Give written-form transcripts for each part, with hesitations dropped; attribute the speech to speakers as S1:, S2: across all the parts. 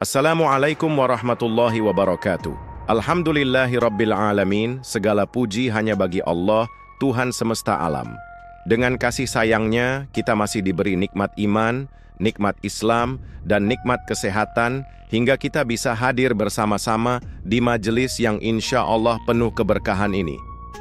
S1: Assalamualaikum warahmatullahi wabarakatuh. Alhamdulillahi rabbil alamin, segala puji hanya bagi Allah, Tuhan semesta alam. Dengan kasih sayangnya, kita masih diberi nikmat iman, nikmat Islam, dan nikmat kesehatan, hingga kita bisa hadir bersama-sama di majelis yang insya Allah penuh keberkahan ini.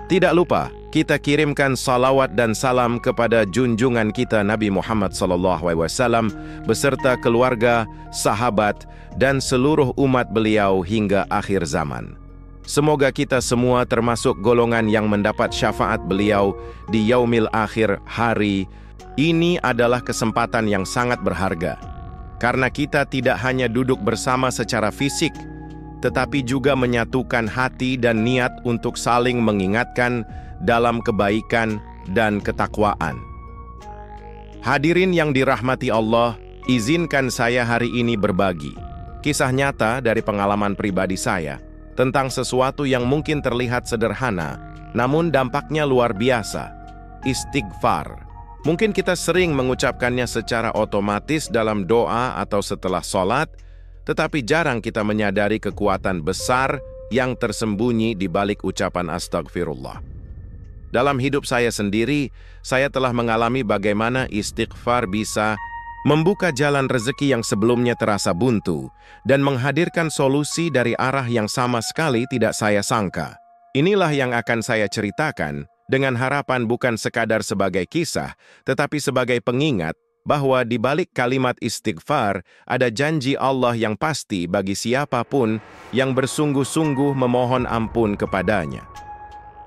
S1: Tidak lupa, kita kirimkan salawat dan salam kepada junjungan kita Nabi Muhammad SAW beserta keluarga, sahabat, dan seluruh umat beliau hingga akhir zaman. Semoga kita semua termasuk golongan yang mendapat syafaat beliau di yaumil akhir hari. Ini adalah kesempatan yang sangat berharga, karena kita tidak hanya duduk bersama secara fisik, tetapi juga menyatukan hati dan niat untuk saling mengingatkan dalam kebaikan dan ketakwaan. Hadirin yang dirahmati Allah, izinkan saya hari ini berbagi kisah nyata dari pengalaman pribadi saya tentang sesuatu yang mungkin terlihat sederhana, namun dampaknya luar biasa. Istighfar. Mungkin kita sering mengucapkannya secara otomatis dalam doa atau setelah sholat, tetapi jarang kita menyadari kekuatan besar yang tersembunyi di balik ucapan astagfirullah. Dalam hidup saya sendiri, saya telah mengalami bagaimana istighfar bisa membuka jalan rezeki yang sebelumnya terasa buntu dan menghadirkan solusi dari arah yang sama sekali tidak saya sangka. Inilah yang akan saya ceritakan dengan harapan bukan sekadar sebagai kisah, tetapi sebagai pengingat bahwa di balik kalimat istighfar ada janji Allah yang pasti bagi siapapun yang bersungguh-sungguh memohon ampun kepadanya.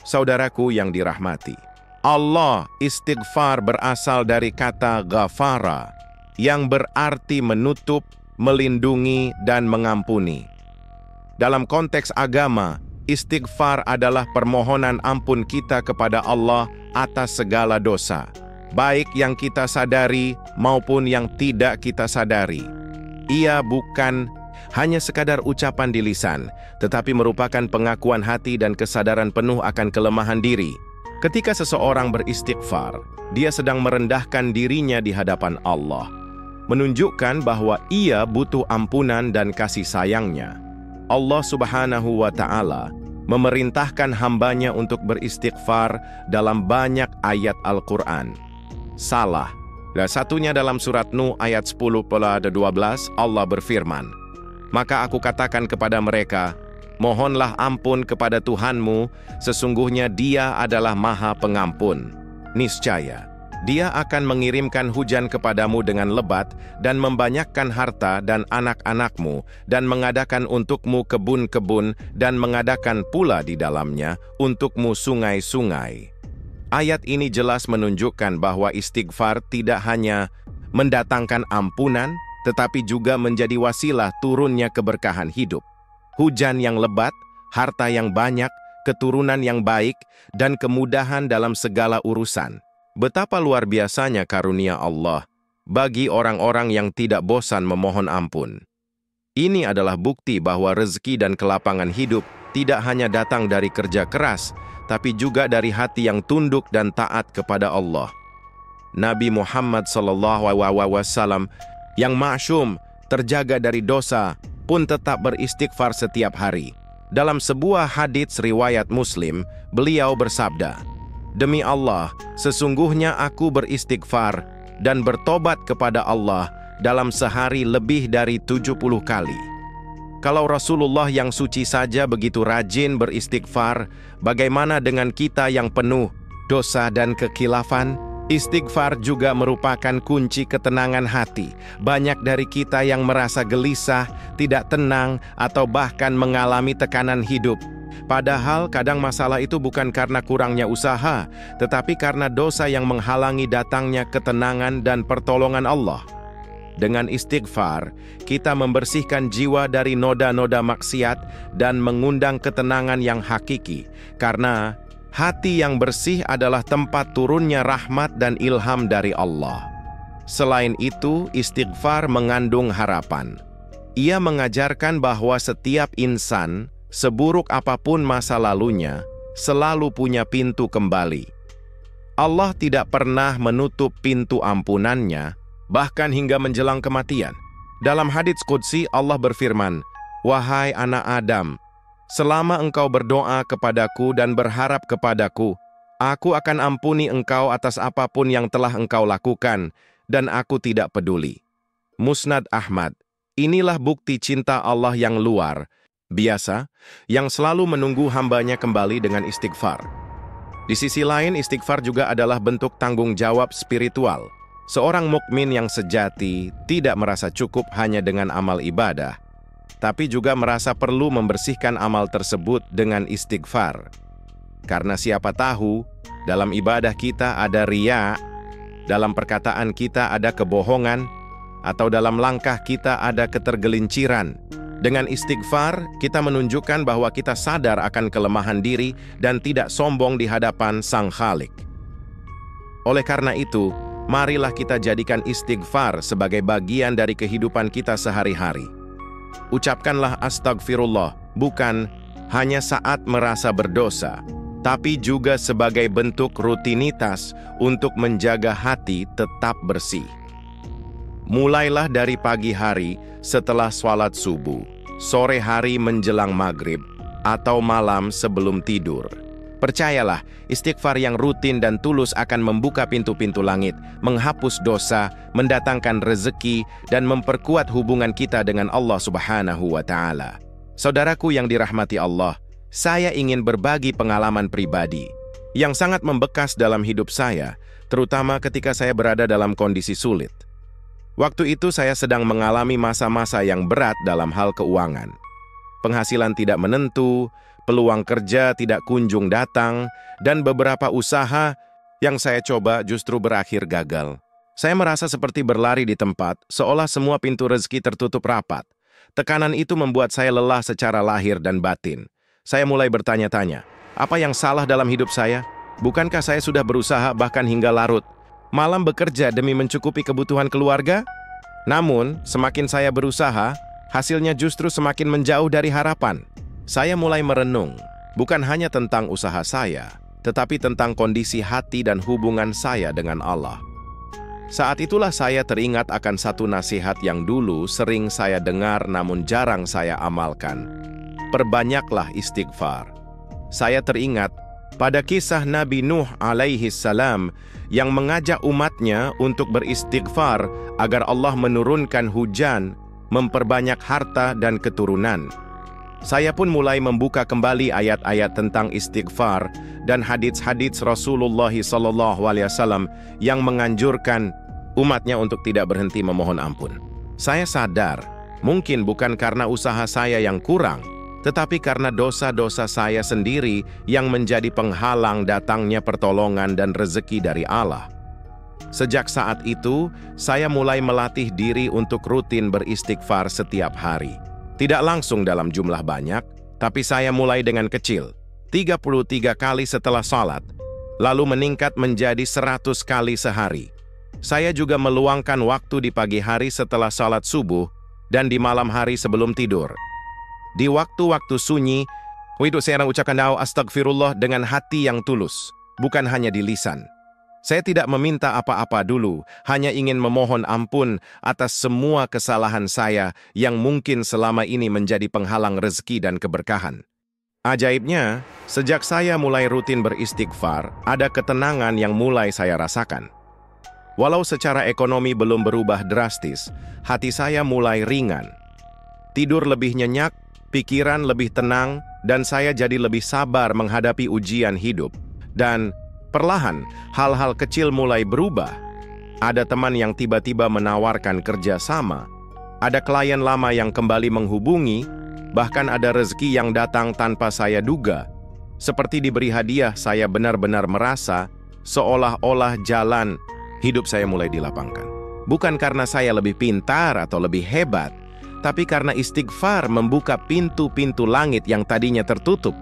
S1: Saudaraku yang dirahmati Allah, istighfar berasal dari kata ghafara, yang berarti menutup, melindungi, dan mengampuni. Dalam konteks agama, istighfar adalah permohonan ampun kita kepada Allah atas segala dosa, baik yang kita sadari maupun yang tidak kita sadari. Ia bukan hanya sekadar ucapan di lisan, tetapi merupakan pengakuan hati dan kesadaran penuh akan kelemahan diri. Ketika seseorang beristighfar, dia sedang merendahkan dirinya di hadapan Allah, menunjukkan bahwa ia butuh ampunan dan kasih sayangnya. Allah Subhanahu wa Ta'ala memerintahkan hambanya untuk beristighfar dalam banyak ayat Al-Quran. Salah satunya dalam surat Nuh ayat 10-12, Allah berfirman, "Maka aku katakan kepada mereka, mohonlah ampun kepada Tuhanmu, sesungguhnya Dia adalah Maha Pengampun. Niscaya Dia akan mengirimkan hujan kepadamu dengan lebat dan membanyakkan harta dan anak-anakmu dan mengadakan untukmu kebun-kebun dan mengadakan pula di dalamnya untukmu sungai-sungai." Ayat ini jelas menunjukkan bahwa istighfar tidak hanya mendatangkan ampunan, tetapi juga menjadi wasilah turunnya keberkahan hidup. Hujan yang lebat, harta yang banyak, keturunan yang baik, dan kemudahan dalam segala urusan. Betapa luar biasanya karunia Allah bagi orang-orang yang tidak bosan memohon ampun. Ini adalah bukti bahwa rezeki dan kelapangan hidup tidak hanya datang dari kerja keras, tapi juga dari hati yang tunduk dan taat kepada Allah. Nabi Muhammad SAW yang ma'syum, terjaga dari dosa, pun tetap beristighfar setiap hari. Dalam sebuah hadits riwayat Muslim, beliau bersabda, "Demi Allah, sesungguhnya aku beristighfar dan bertobat kepada Allah dalam sehari lebih dari 70 kali." Kalau Rasulullah yang suci saja begitu rajin beristighfar, bagaimana dengan kita yang penuh dosa dan kekhilafan? Istighfar juga merupakan kunci ketenangan hati. Banyak dari kita yang merasa gelisah, tidak tenang, atau bahkan mengalami tekanan hidup. Padahal kadang masalah itu bukan karena kurangnya usaha, tetapi karena dosa yang menghalangi datangnya ketenangan dan pertolongan Allah. Dengan istighfar, kita membersihkan jiwa dari noda-noda maksiat dan mengundang ketenangan yang hakiki, karena hati yang bersih adalah tempat turunnya rahmat dan ilham dari Allah. Selain itu, istighfar mengandung harapan. Ia mengajarkan bahwa setiap insan, seburuk apapun masa lalunya, selalu punya pintu kembali. Allah tidak pernah menutup pintu ampunannya, bahkan hingga menjelang kematian. Dalam hadits qudsi Allah berfirman, "Wahai anak Adam, selama engkau berdoa kepadaku dan berharap kepadaku, aku akan ampuni engkau atas apapun yang telah engkau lakukan, dan aku tidak peduli." Musnad Ahmad. Inilah bukti cinta Allah yang luar biasa, yang selalu menunggu hambanya kembali dengan istighfar. Di sisi lain, istighfar juga adalah bentuk tanggung jawab spiritual. Seorang mukmin yang sejati tidak merasa cukup hanya dengan amal ibadah, tapi juga merasa perlu membersihkan amal tersebut dengan istighfar. Karena siapa tahu, dalam ibadah kita ada riya, dalam perkataan kita ada kebohongan, atau dalam langkah kita ada ketergelinciran. Dengan istighfar, kita menunjukkan bahwa kita sadar akan kelemahan diri dan tidak sombong di hadapan Sang Khalik. Oleh karena itu, marilah kita jadikan istighfar sebagai bagian dari kehidupan kita sehari-hari. Ucapkanlah astagfirullah, bukan hanya saat merasa berdosa, tapi juga sebagai bentuk rutinitas untuk menjaga hati tetap bersih. Mulailah dari pagi hari setelah sholat subuh, sore hari menjelang maghrib, atau malam sebelum tidur. Percayalah, istighfar yang rutin dan tulus akan membuka pintu-pintu langit, menghapus dosa, mendatangkan rezeki, dan memperkuat hubungan kita dengan Allah Subhanahu wa Ta'ala. Saudaraku yang dirahmati Allah, saya ingin berbagi pengalaman pribadi yang sangat membekas dalam hidup saya, terutama ketika saya berada dalam kondisi sulit. Waktu itu saya sedang mengalami masa-masa yang berat dalam hal keuangan. Penghasilan tidak menentu, peluang kerja tidak kunjung datang, dan beberapa usaha yang saya coba justru berakhir gagal. Saya merasa seperti berlari di tempat, seolah semua pintu rezeki tertutup rapat. Tekanan itu membuat saya lelah secara lahir dan batin. Saya mulai bertanya-tanya, apa yang salah dalam hidup saya? Bukankah saya sudah berusaha bahkan hingga larut malam bekerja demi mencukupi kebutuhan keluarga? Namun, semakin saya berusaha, hasilnya justru semakin menjauh dari harapan. Saya mulai merenung, bukan hanya tentang usaha saya, tetapi tentang kondisi hati dan hubungan saya dengan Allah. Saat itulah saya teringat akan satu nasihat yang dulu sering saya dengar namun jarang saya amalkan. Perbanyaklah istighfar. Saya teringat pada kisah Nabi Nuh alaihi salam yang mengajak umatnya untuk beristighfar agar Allah menurunkan hujan, memperbanyak harta dan keturunan. Saya pun mulai membuka kembali ayat-ayat tentang istighfar dan hadits-hadits Rasulullah SAW yang menganjurkan umatnya untuk tidak berhenti memohon ampun. Saya sadar, mungkin bukan karena usaha saya yang kurang, tetapi karena dosa-dosa saya sendiri yang menjadi penghalang datangnya pertolongan dan rezeki dari Allah. Sejak saat itu, saya mulai melatih diri untuk rutin beristighfar setiap hari. Tidak langsung dalam jumlah banyak, tapi saya mulai dengan kecil, 33 kali setelah salat, lalu meningkat menjadi 100 kali sehari. Saya juga meluangkan waktu di pagi hari setelah salat subuh dan di malam hari sebelum tidur. Di waktu-waktu sunyi, saya ucapkan doa astagfirullah dengan hati yang tulus, bukan hanya di lisan. Saya tidak meminta apa-apa dulu, hanya ingin memohon ampun atas semua kesalahan saya yang mungkin selama ini menjadi penghalang rezeki dan keberkahan. Ajaibnya, sejak saya mulai rutin beristighfar, ada ketenangan yang mulai saya rasakan. Walau secara ekonomi belum berubah drastis, hati saya mulai ringan. Tidur lebih nyenyak, pikiran lebih tenang, dan saya jadi lebih sabar menghadapi ujian hidup. Dan perlahan, hal-hal kecil mulai berubah. Ada teman yang tiba-tiba menawarkan kerja sama. Ada klien lama yang kembali menghubungi, bahkan ada rezeki yang datang tanpa saya duga. Seperti diberi hadiah, saya benar-benar merasa seolah-olah jalan hidup saya mulai dilapangkan. Bukan karena saya lebih pintar atau lebih hebat, tapi karena istighfar membuka pintu-pintu langit yang tadinya tertutup.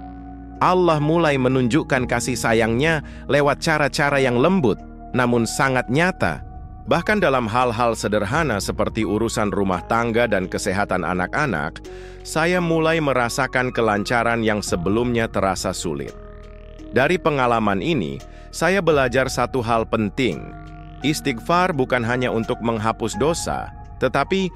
S1: Allah mulai menunjukkan kasih sayangnya lewat cara-cara yang lembut, namun sangat nyata. Bahkan dalam hal-hal sederhana seperti urusan rumah tangga dan kesehatan anak-anak, saya mulai merasakan kelancaran yang sebelumnya terasa sulit. Dari pengalaman ini, saya belajar satu hal penting. Istighfar bukan hanya untuk menghapus dosa, tetapi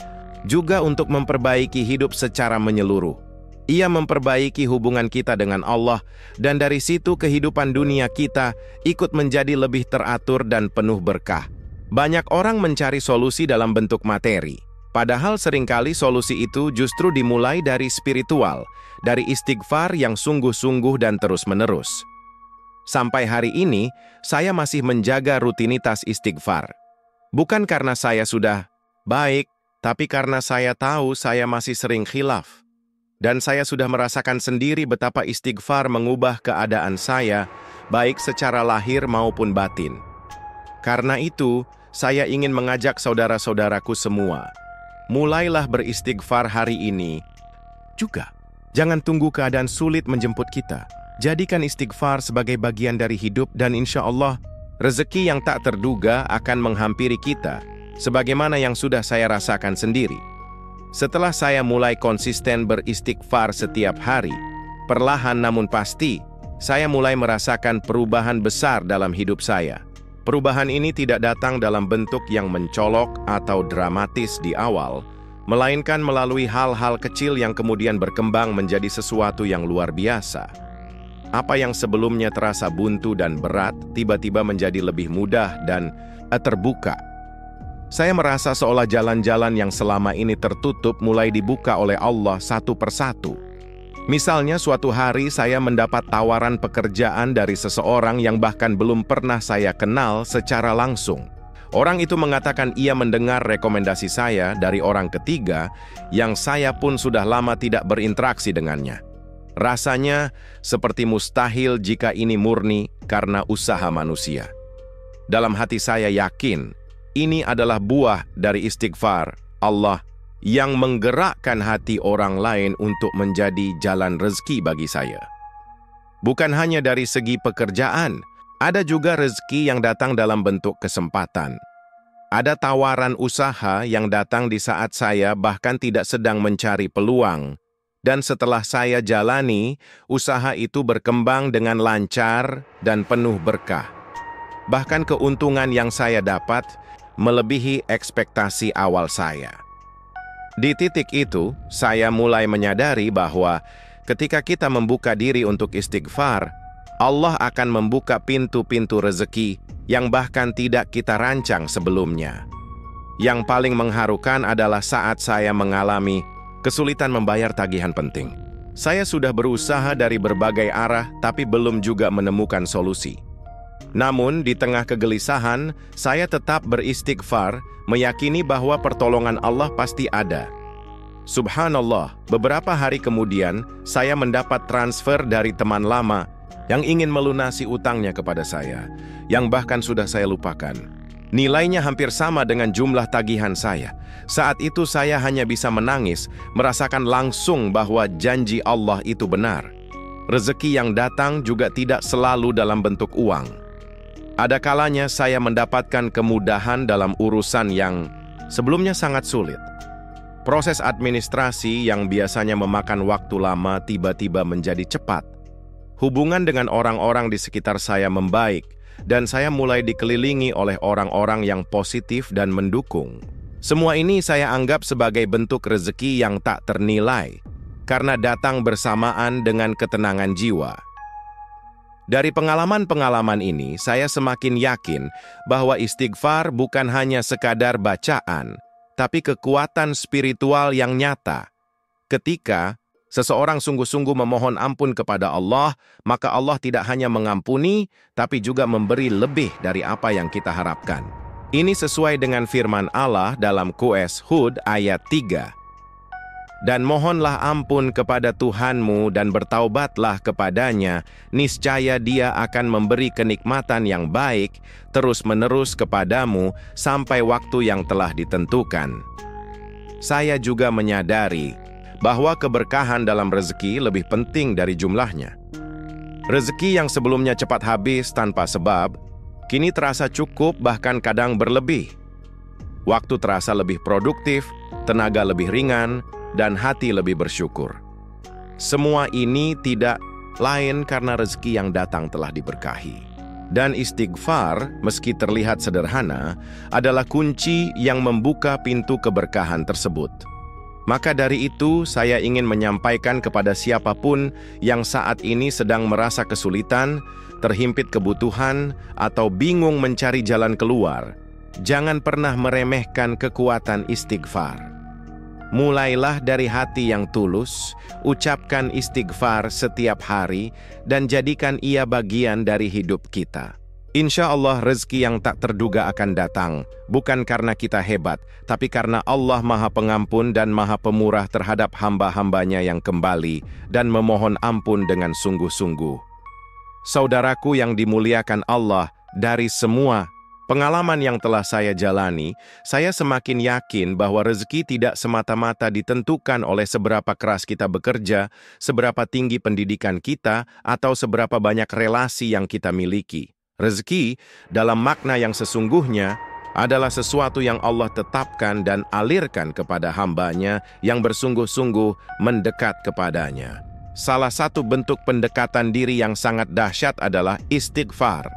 S1: juga untuk memperbaiki hidup secara menyeluruh. Ia memperbaiki hubungan kita dengan Allah, dan dari situ kehidupan dunia kita ikut menjadi lebih teratur dan penuh berkah. Banyak orang mencari solusi dalam bentuk materi, padahal seringkali solusi itu justru dimulai dari spiritual, dari istighfar yang sungguh-sungguh dan terus-menerus. Sampai hari ini, saya masih menjaga rutinitas istighfar. Bukan karena saya sudah baik, tapi karena saya tahu saya masih sering khilaf. Dan saya sudah merasakan sendiri betapa istighfar mengubah keadaan saya, baik secara lahir maupun batin. Karena itu, saya ingin mengajak saudara-saudaraku semua, mulailah beristighfar hari ini. Juga, jangan tunggu keadaan sulit menjemput kita. Jadikan istighfar sebagai bagian dari hidup dan insya Allah, rezeki yang tak terduga akan menghampiri kita, sebagaimana yang sudah saya rasakan sendiri. Setelah saya mulai konsisten beristighfar setiap hari, perlahan namun pasti, saya mulai merasakan perubahan besar dalam hidup saya. Perubahan ini tidak datang dalam bentuk yang mencolok atau dramatis di awal, melainkan melalui hal-hal kecil yang kemudian berkembang menjadi sesuatu yang luar biasa. Apa yang sebelumnya terasa buntu dan berat, tiba-tiba menjadi lebih mudah dan terbuka. Saya merasa seolah jalan-jalan yang selama ini tertutup mulai dibuka oleh Allah satu persatu. Misalnya suatu hari saya mendapat tawaran pekerjaan dari seseorang yang bahkan belum pernah saya kenal secara langsung. Orang itu mengatakan ia mendengar rekomendasi saya dari orang ketiga yang saya pun sudah lama tidak berinteraksi dengannya. Rasanya seperti mustahil jika ini murni karena usaha manusia. Dalam hati saya yakin, ini adalah buah dari istighfar Allah yang menggerakkan hati orang lain untuk menjadi jalan rezeki bagi saya. Bukan hanya dari segi pekerjaan, ada juga rezeki yang datang dalam bentuk kesempatan. Ada tawaran usaha yang datang di saat saya bahkan tidak sedang mencari peluang. Dan setelah saya jalani, usaha itu berkembang dengan lancar dan penuh berkah. Bahkan keuntungan yang saya dapat melebihi ekspektasi awal saya. Di titik itu, saya mulai menyadari bahwa ketika kita membuka diri untuk istighfar, Allah akan membuka pintu-pintu rezeki yang bahkan tidak kita rancang sebelumnya. Yang paling mengharukan adalah saat saya mengalami kesulitan membayar tagihan penting. Saya sudah berusaha dari berbagai arah, tapi belum juga menemukan solusi. Namun, di tengah kegelisahan, saya tetap beristighfar, meyakini bahwa pertolongan Allah pasti ada. Subhanallah, beberapa hari kemudian, saya mendapat transfer dari teman lama yang ingin melunasi utangnya kepada saya, yang bahkan sudah saya lupakan. Nilainya hampir sama dengan jumlah tagihan saya. Saat itu saya hanya bisa menangis, merasakan langsung bahwa janji Allah itu benar. Rezeki yang datang juga tidak selalu dalam bentuk uang. Ada kalanya saya mendapatkan kemudahan dalam urusan yang sebelumnya sangat sulit. Proses administrasi yang biasanya memakan waktu lama tiba-tiba menjadi cepat. Hubungan dengan orang-orang di sekitar saya membaik, dan saya mulai dikelilingi oleh orang-orang yang positif dan mendukung. Semua ini saya anggap sebagai bentuk rezeki yang tak ternilai, karena datang bersamaan dengan ketenangan jiwa. Dari pengalaman-pengalaman ini, saya semakin yakin bahwa istighfar bukan hanya sekadar bacaan, tapi kekuatan spiritual yang nyata. Ketika seseorang sungguh-sungguh memohon ampun kepada Allah, maka Allah tidak hanya mengampuni, tapi juga memberi lebih dari apa yang kita harapkan. Ini sesuai dengan firman Allah dalam QS Hud ayat 3. Dan mohonlah ampun kepada Tuhanmu dan bertaubatlah kepadanya, niscaya Dia akan memberi kenikmatan yang baik terus-menerus kepadamu sampai waktu yang telah ditentukan. Saya juga menyadari bahwa keberkahan dalam rezeki lebih penting dari jumlahnya. Rezeki yang sebelumnya cepat habis tanpa sebab, kini terasa cukup bahkan kadang berlebih. Waktu terasa lebih produktif, tenaga lebih ringan, dan hati lebih bersyukur. Semua ini tidak lain karena rezeki yang datang telah diberkahi. Dan istighfar, meski terlihat sederhana, adalah kunci yang membuka pintu keberkahan tersebut. Maka dari itu, saya ingin menyampaikan kepada siapapun yang saat ini sedang merasa kesulitan, terhimpit kebutuhan, atau bingung mencari jalan keluar, jangan pernah meremehkan kekuatan istighfar. Mulailah dari hati yang tulus, ucapkan istighfar setiap hari, dan jadikan ia bagian dari hidup kita. Insya Allah rezeki yang tak terduga akan datang, bukan karena kita hebat, tapi karena Allah Maha Pengampun dan Maha Pemurah terhadap hamba-hambanya yang kembali dan memohon ampun dengan sungguh-sungguh. Saudaraku yang dimuliakan Allah, dari semua pengalaman yang telah saya jalani, saya semakin yakin bahwa rezeki tidak semata-mata ditentukan oleh seberapa keras kita bekerja, seberapa tinggi pendidikan kita, atau seberapa banyak relasi yang kita miliki. Rezeki, dalam makna yang sesungguhnya, adalah sesuatu yang Allah tetapkan dan alirkan kepada hambanya yang bersungguh-sungguh mendekat kepadanya. Salah satu bentuk pendekatan diri yang sangat dahsyat adalah istighfar.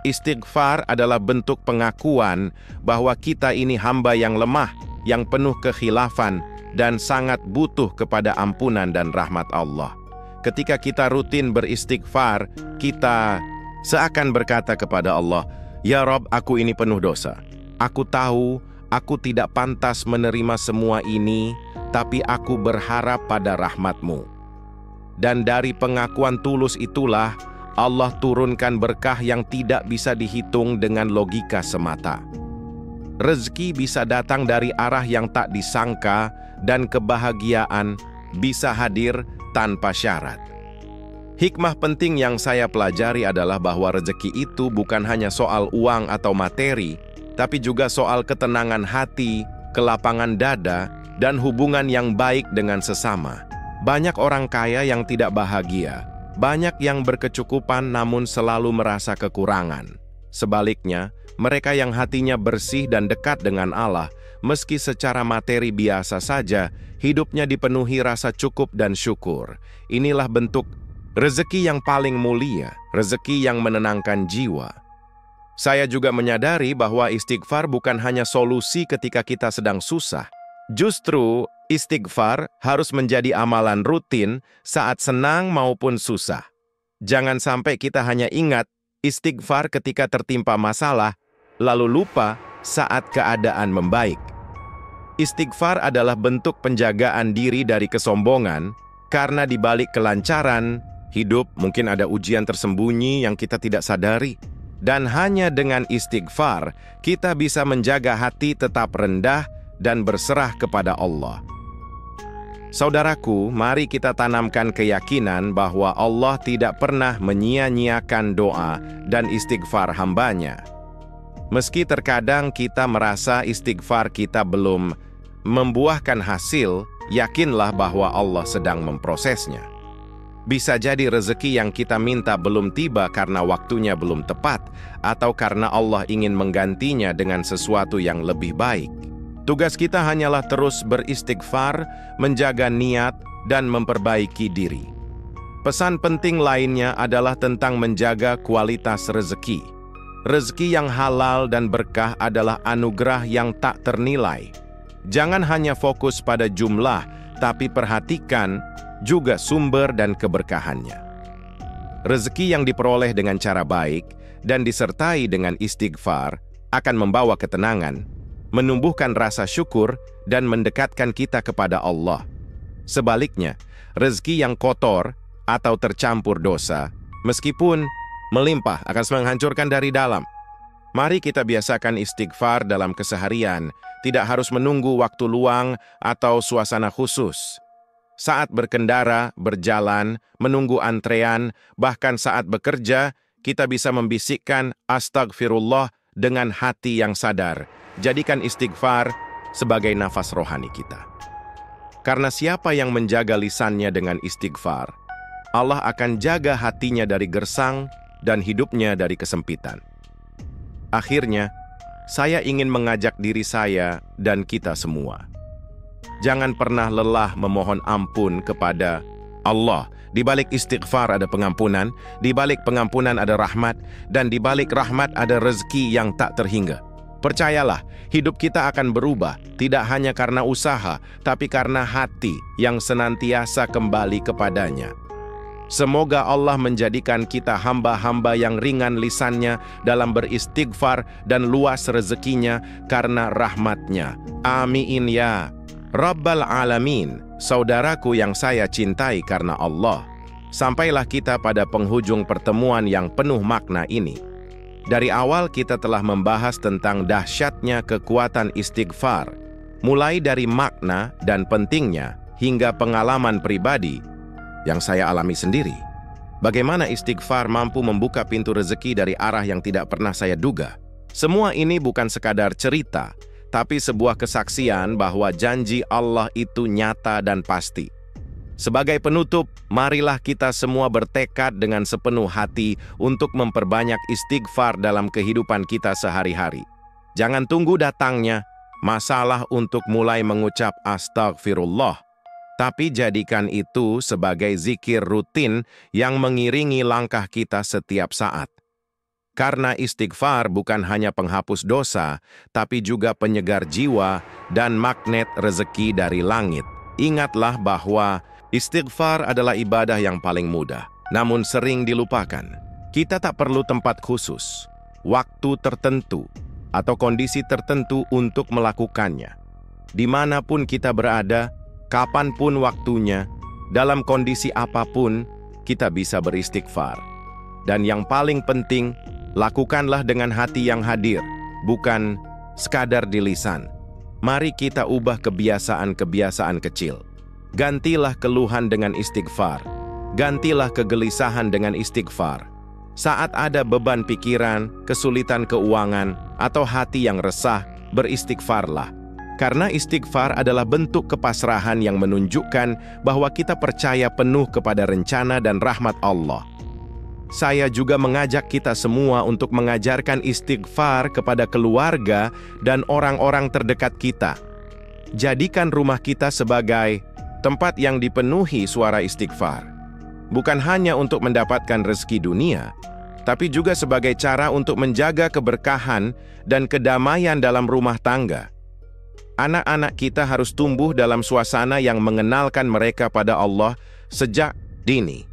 S1: Istighfar adalah bentuk pengakuan bahwa kita ini hamba yang lemah, yang penuh kekhilafan, dan sangat butuh kepada ampunan dan rahmat Allah. Ketika kita rutin beristighfar, kita seakan berkata kepada Allah, "Ya Rob, aku ini penuh dosa. Aku tahu aku tidak pantas menerima semua ini, tapi aku berharap pada rahmat-Mu." Dan dari pengakuan tulus itulah, Allah turunkan berkah yang tidak bisa dihitung dengan logika semata. Rezeki bisa datang dari arah yang tak disangka, dan kebahagiaan bisa hadir tanpa syarat. Hikmah penting yang saya pelajari adalah bahwa rezeki itu bukan hanya soal uang atau materi, tapi juga soal ketenangan hati, kelapangan dada, dan hubungan yang baik dengan sesama. Banyak orang kaya yang tidak bahagia, banyak yang berkecukupan namun selalu merasa kekurangan. Sebaliknya, mereka yang hatinya bersih dan dekat dengan Allah, meski secara materi biasa saja, hidupnya dipenuhi rasa cukup dan syukur. Inilah bentuk rezeki yang paling mulia, rezeki yang menenangkan jiwa. Saya juga menyadari bahwa istighfar bukan hanya solusi ketika kita sedang susah. Justru, istighfar harus menjadi amalan rutin saat senang maupun susah. Jangan sampai kita hanya ingat istighfar ketika tertimpa masalah, lalu lupa saat keadaan membaik. Istighfar adalah bentuk penjagaan diri dari kesombongan, karena di balik kelancaran hidup mungkin ada ujian tersembunyi yang kita tidak sadari. Dan hanya dengan istighfar, kita bisa menjaga hati tetap rendah dan berserah kepada Allah. Saudaraku, mari kita tanamkan keyakinan bahwa Allah tidak pernah menyia-nyiakan doa dan istighfar hambanya. Meski terkadang kita merasa istighfar kita belum membuahkan hasil, yakinlah bahwa Allah sedang memprosesnya. Bisa jadi rezeki yang kita minta belum tiba karena waktunya belum tepat, atau karena Allah ingin menggantinya dengan sesuatu yang lebih baik. Tugas kita hanyalah terus beristighfar, menjaga niat, dan memperbaiki diri. Pesan penting lainnya adalah tentang menjaga kualitas rezeki. Rezeki yang halal dan berkah adalah anugerah yang tak ternilai. Jangan hanya fokus pada jumlah, tapi perhatikan juga sumber dan keberkahannya. Rezeki yang diperoleh dengan cara baik dan disertai dengan istighfar akan membawa ketenangan, menumbuhkan rasa syukur, dan mendekatkan kita kepada Allah. Sebaliknya, rezeki yang kotor atau tercampur dosa, meskipun melimpah, akan menghancurkan dari dalam. Mari kita biasakan istighfar dalam keseharian, tidak harus menunggu waktu luang atau suasana khusus. Saat berkendara, berjalan, menunggu antrean, bahkan saat bekerja, kita bisa membisikkan astagfirullah dengan hati yang sadar. Jadikan istighfar sebagai nafas rohani kita. Karena siapa yang menjaga lisannya dengan istighfar, Allah akan jaga hatinya dari gersang dan hidupnya dari kesempitan. Akhirnya, saya ingin mengajak diri saya dan kita semua. Jangan pernah lelah memohon ampun kepada Allah. Di balik istighfar ada pengampunan, di balik pengampunan ada rahmat, dan di balik rahmat ada rezeki yang tak terhingga. Percayalah, hidup kita akan berubah, tidak hanya karena usaha, tapi karena hati yang senantiasa kembali kepadanya. Semoga Allah menjadikan kita hamba-hamba yang ringan lisannya dalam beristighfar dan luas rezekinya karena rahmatnya. Amin ya Rabbal Alamin. Saudaraku yang saya cintai karena Allah, sampailah kita pada penghujung pertemuan yang penuh makna ini. Dari awal kita telah membahas tentang dahsyatnya kekuatan istighfar, mulai dari makna dan pentingnya hingga pengalaman pribadi yang saya alami sendiri. Bagaimana istighfar mampu membuka pintu rezeki dari arah yang tidak pernah saya duga. Semua ini bukan sekadar cerita, tapi sebuah kesaksian bahwa janji Allah itu nyata dan pasti. Sebagai penutup, marilah kita semua bertekad dengan sepenuh hati untuk memperbanyak istighfar dalam kehidupan kita sehari-hari. Jangan tunggu datangnya masalah untuk mulai mengucap astagfirullah, tapi jadikan itu sebagai zikir rutin yang mengiringi langkah kita setiap saat. Karena istighfar bukan hanya penghapus dosa, tapi juga penyegar jiwa dan magnet rezeki dari langit. Ingatlah bahwa istighfar adalah ibadah yang paling mudah, namun sering dilupakan. Kita tak perlu tempat khusus, waktu tertentu, atau kondisi tertentu untuk melakukannya. Dimanapun kita berada, kapanpun waktunya, dalam kondisi apapun, kita bisa beristighfar. Dan yang paling penting, lakukanlah dengan hati yang hadir, bukan sekadar di lisan. Mari kita ubah kebiasaan-kebiasaan kecil. Gantilah keluhan dengan istighfar. Gantilah kegelisahan dengan istighfar. Saat ada beban pikiran, kesulitan keuangan, atau hati yang resah, beristighfarlah. Karena istighfar adalah bentuk kepasrahan yang menunjukkan bahwa kita percaya penuh kepada rencana dan rahmat Allah. Saya juga mengajak kita semua untuk mengajarkan istighfar kepada keluarga dan orang-orang terdekat kita. Jadikan rumah kita sebagai tempat yang dipenuhi suara istighfar. Bukan hanya untuk mendapatkan rezeki dunia, tapi juga sebagai cara untuk menjaga keberkahan dan kedamaian dalam rumah tangga. Anak-anak kita harus tumbuh dalam suasana yang mengenalkan mereka pada Allah sejak dini.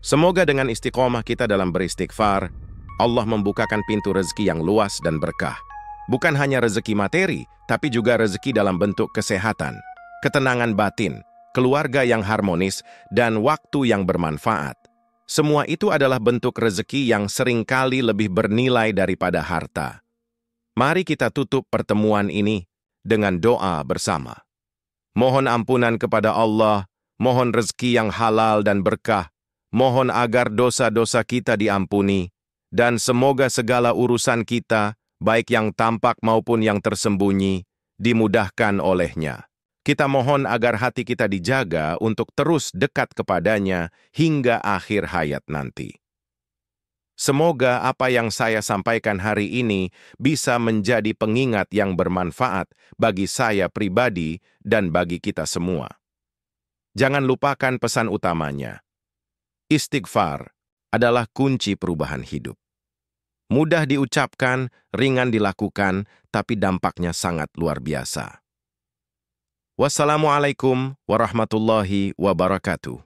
S1: Semoga dengan istiqomah kita dalam beristighfar, Allah membukakan pintu rezeki yang luas dan berkah. Bukan hanya rezeki materi, tapi juga rezeki dalam bentuk kesehatan, ketenangan batin, keluarga yang harmonis, dan waktu yang bermanfaat. Semua itu adalah bentuk rezeki yang seringkali lebih bernilai daripada harta. Mari kita tutup pertemuan ini dengan doa bersama. Mohon ampunan kepada Allah, mohon rezeki yang halal dan berkah, mohon agar dosa-dosa kita diampuni, dan semoga segala urusan kita, baik yang tampak maupun yang tersembunyi, dimudahkan olehnya. Kita mohon agar hati kita dijaga untuk terus dekat kepadanya hingga akhir hayat nanti. Semoga apa yang saya sampaikan hari ini bisa menjadi pengingat yang bermanfaat bagi saya pribadi dan bagi kita semua. Jangan lupakan pesan utamanya. Istighfar adalah kunci perubahan hidup. Mudah diucapkan, ringan dilakukan, tapi dampaknya sangat luar biasa. Wassalamualaikum warahmatullahi wabarakatuh.